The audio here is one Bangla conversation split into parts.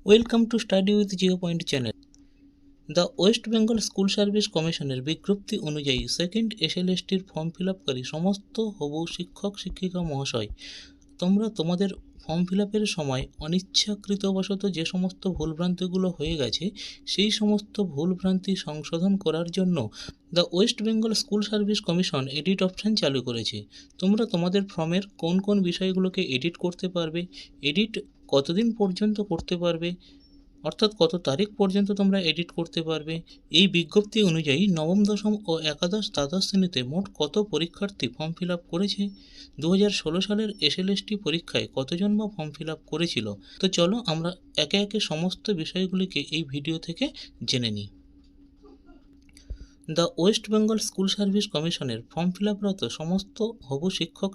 Welcome to study with zero point channel. The West Bengal school service কমিশনের বিজ্ঞপ্তি অনুযায়ী সেকেন্ড এসএলএসটির ফর্ম ফিল আপকারী সমস্ত হবু শিক্ষক শিক্ষিকা মহাশয়, তোমরা তোমাদের ফর্ম ফিল আপের সময় অনিচ্ছাকৃতবশত যে সমস্ত ভুলভ্রান্তিগুলো হয়ে গেছে সেই সমস্ত ভুলভ্রান্তি সংশোধন করার জন্য the West Bengal school service commission edit option চালু করেছে। তোমরা তোমাদের ফর্মের কোন কোন বিষয়গুলোকে এডিট করতে পারবে, এডিট কতদিন পর্যন্ত করতে পারবে, অর্থাৎ কত তারিখ পর্যন্ত তোমরা এডিট করতে পারবে, এই বিজ্ঞপ্তি অনুযায়ী নবম দশম ও একাদশ দ্বাদশ শ্রেণীতে মোট কত পরীক্ষার্থী ফর্ম ফিল আপ করেছে, 2016 সালের এসএলএসটি পরীক্ষায় কতজন বা ফর্ম ফিল আপ করেছিল। তো চলো আমরা একে একে সমস্ত বিষয়গুলিকে এই ভিডিও থেকে জেনে নিই। The West Bengal school service কমিশনের ফর্ম ফিল আপরত সমস্ত হবু শিক্ষক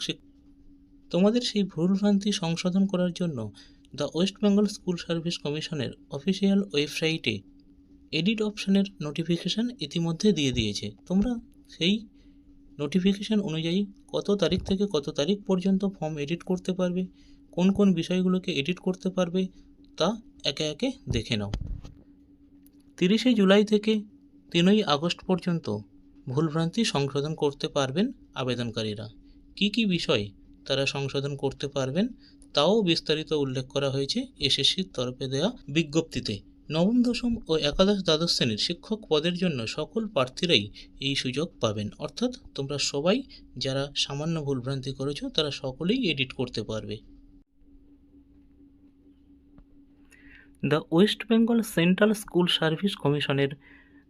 তোমাদের সেই ভুলভ্রান্তি সংশোধন করার জন্য the West Bengal school service কমিশনের অফিসিয়াল ওয়েবসাইটে এডিট অপশানের নোটিফিকেশান ইতিমধ্যে দিয়ে দিয়েছে। তোমরা সেই নোটিফিকেশান অনুযায়ী কত তারিখ থেকে কত তারিখ পর্যন্ত ফর্ম এডিট করতে পারবে, কোন কোন বিষয়গুলোকে এডিট করতে পারবে তা একে একে দেখে নাও। 30শে জুলাই থেকে 3ই আগস্ট পর্যন্ত ভুলভ্রান্তি সংশোধন করতে পারবেন আবেদনকারীরা। কি কি বিষয় তারা সংশোধন করতে পারবেন তাও বিস্তারিত উল্লেখ করা হয়েছে এসএসসির তরফে দেওয়া বিজ্ঞপ্তিতে। নবম দশম ও একাদশ দ্বাদশ শ্রেণীর শিক্ষক পদের জন্য সকল প্রার্থীরাই এই সুযোগ পাবেন, অর্থাৎ তোমরা সবাই যারা সামান্য ভুলভ্রান্তি করেছো তারা সকলেই এডিট করতে পারবে। The West Bengal central school service কমিশনের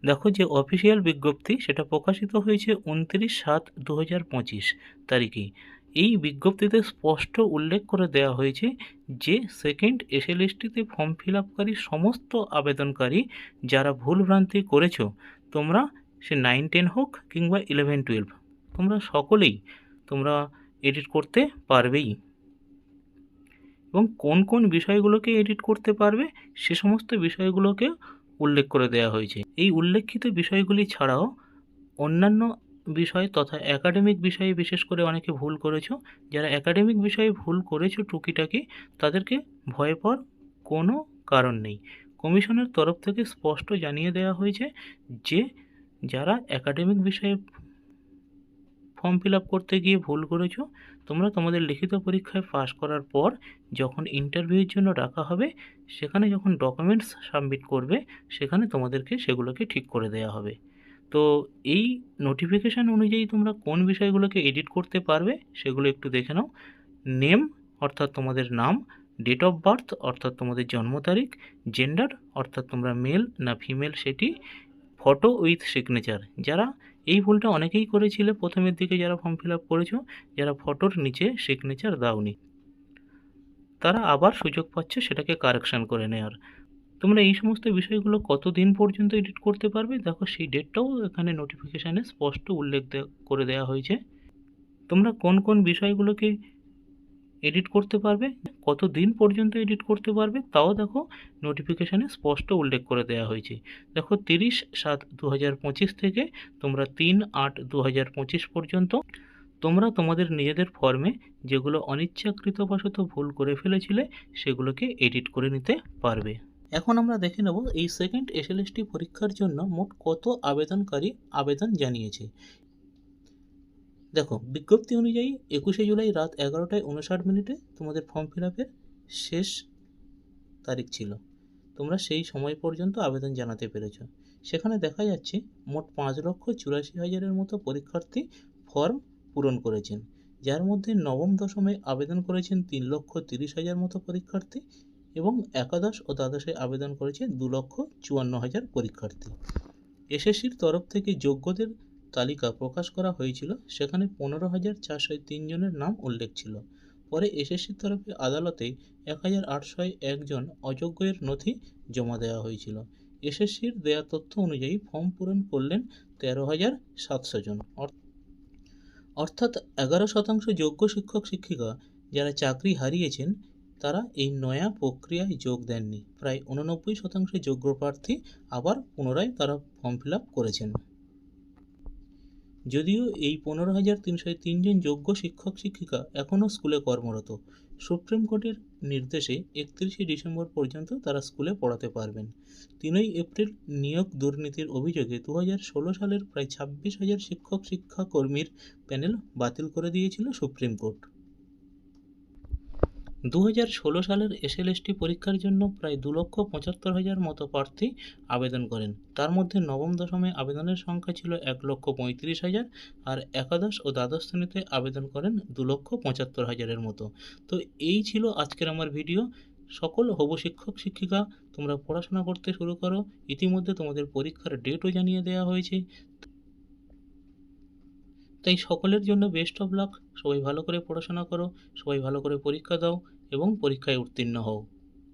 দেখো যে অফিসিয়াল বিজ্ঞপ্তি সেটা প্রকাশিত হয়েছে 29/7/2025 তারিখে। এই বিজ্ঞপ্তিতে স্পষ্ট উল্লেখ করে দেওয়া হয়েছে যে সেকেন্ড এসএলএসটিতে ফর্ম ফিল আপকারী সমস্ত আবেদনকারী যারা ভুলভ্রান্তি করেছো, তোমরা সে 9-10 হোক কিংবা 11-12, তোমরা সকলেই তোমরা এডিট করতে পারবেই। এবং কোন কোন বিষয়গুলোকে এডিট করতে পারবে সে সমস্ত বিষয়গুলোকে উল্লেখ করে দেওয়া হয়েছে। এই উল্লেখিত বিষয়গুলি ছাড়াও অন্যান্য বিষয় তথা একাডেমিক বিষয়ে বিশেষ করে অনেকে ভুল করেছো, যারা একাডেমিক বিষয়ে ভুল করেছো টুকিটাকি, তাদেরকে ভয় পাওয়ার কোনো কারণ নেই। কমিশনের তরফ থেকে স্পষ্ট জানিয়ে দেওয়া হয়েছে যে যারা একাডেমিক বিষয়ে ফর্ম ফিল আপ করতে গিয়ে ভুল করেছো, তোমরা তোমাদের লিখিত পরীক্ষায় পাস করার পর যখন ইন্টারভিউর জন্য ডাকা হবে সেখানে যখন ডকুমেন্টস সাবমিট করবে সেখানে তোমাদেরকে সেগুলোকে ঠিক করে দেওয়া হবে। তো এই নোটিফিকেশান অনুযায়ী তোমরা কোন বিষয়গুলোকে এডিট করতে পারবে সেগুলো একটু দেখে নাও। নেম অর্থাৎ তোমাদের নাম, ডেট অফ বার্থ অর্থাৎ তোমাদের জন্ম তারিখ, জেন্ডার অর্থাৎ তোমরা মেল না ফিমেল সেটি, ফটো উইথ সিগনেচার, যারা এই ভুলটা অনেকেই করেছিলে প্রথমের দিকে যারা ফর্ম ফিল আপ করেছো, যারা ফটোর নিচে সিগনেচার দাওনি তারা আবার সুযোগ পাচ্ছে সেটাকে কারেকশান করে নেওয়ার। তোমরা এই সমস্ত বিষয়গুলো কতদিন পর্যন্ত এডিট করতে পারবে দেখো সেই ডেটটাও এখানে নোটিফিকেশানে স্পষ্ট উল্লেখ করে দেওয়া হয়েছে। তোমরা কোন কোন বিষয়গুলোকে এডিট করতে পারবে, কতদিন পর্যন্ত এডিট করতে পারবে তাও দেখো নোটিফিকেশানে স্পষ্ট উল্লেখ করে দেওয়া হয়েছে। দেখো 30/7/2025 থেকে তোমরা 3/8/2025 পর্যন্ত তোমরা তোমাদের নিজেদের ফর্মে যেগুলো অনিচ্ছাকৃতবশত ভুল করে ফেলেছিলে সেগুলোকে এডিট করে নিতে পারবে। এখন আমরা দেখে নেব এই সেকেন্ড এসএলএসটি পরীক্ষার জন্য মোট কত আবেদনকারী আবেদন জানিয়েছে। দেখো বিজ্ঞপ্তি অনুযায়ী 21শে জুলাই রাত 11:59 তোমাদের ফর্ম ফিল আপের শেষ তারিখ ছিল। তোমরা সেই সময় পর্যন্ত আবেদন জানাতে পেরেছ। সেখানে দেখা যাচ্ছে মোট 5,84,000-এর মতো পরীক্ষার্থী ফর্ম পূরণ করেছেন, যার মধ্যে নবম দশমে আবেদন করেছেন 3,30,000 মতো পরীক্ষার্থী এবং একাদশ ও দ্বাদশে আবেদন করেছে 2,54,000 পরীক্ষার্থী। এসএসসির তরফ থেকে যোগ্যদের তালিকা প্রকাশ করা হয়েছিল, সেখানে 15,403 জনের নাম উল্লেখ ছিল। পরে এসএসসির তরফে আদালতে 1,801 জন অযোগ্যের নথি জমা দেওয়া হয়েছিল। এসএসসির দেওয়া তথ্য অনুযায়ী ফর্ম পূরণ করলেন 13,700 জন, অর্থাৎ 11% যোগ্য শিক্ষক শিক্ষিকা যারা চাকরি হারিয়েছেন তারা এই নয়া প্রক্রিয়ায় যোগ দেননি। প্রায় 89% যোগ্য প্রার্থী আবার পুনরায় তারা ফর্ম ফিল আপ করেছেন। যদিও এই 15,303 জন যোগ্য শিক্ষক শিক্ষিকা এখনও স্কুলে কর্মরত, সুপ্রিম কোর্টের নির্দেশে 31শে ডিসেম্বর পর্যন্ত তারা স্কুলে পড়াতে পারবেন। 3ই এপ্রিল নিয়োগ দুর্নীতির অভিযোগে 2016 সালের প্রায় 26,000 শিক্ষক-শিক্ষাকর্মীর প্যানেল বাতিল করে দিয়েছিল সুপ্রিম কোর্ট। 2016 সালের এসএলএসটি পরীক্ষার জন্য প্রায় 2,75,000 মতো প্রার্থী আবেদন করেন। তার মধ্যে নবম দশমে আবেদনের সংখ্যা ছিল 1,35,000 আর একাদশ ও দ্বাদশ শ্রেণীতে আবেদন করেন 2,75,000-এর মতো। তো এই ছিল আজকের আমার ভিডিও। সকল হবু শিক্ষক শিক্ষিকা, তোমরা পড়াশোনা করতে শুরু করো। ইতিমধ্যে তোমাদের পরীক্ষার ডেটও জানিয়ে দেওয়া হয়েছে। তাই সকলের জন্য বেস্ট অফ লাক। সবাই ভালো করে পড়াশোনা করো, সবাই ভালো করে পরীক্ষা দাও এবং পরীক্ষায় উত্তীর্ণ হও।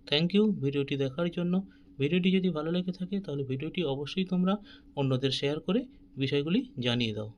থ্যাংক ইউ ভিডিওটি দেখার জন্য। ভিডিওটি যদি ভালো লেগে থাকে তাহলে ভিডিওটি অবশ্যই তোমরা অন্যদের শেয়ার করে বিষয়গুলি জানিয়ে দাও।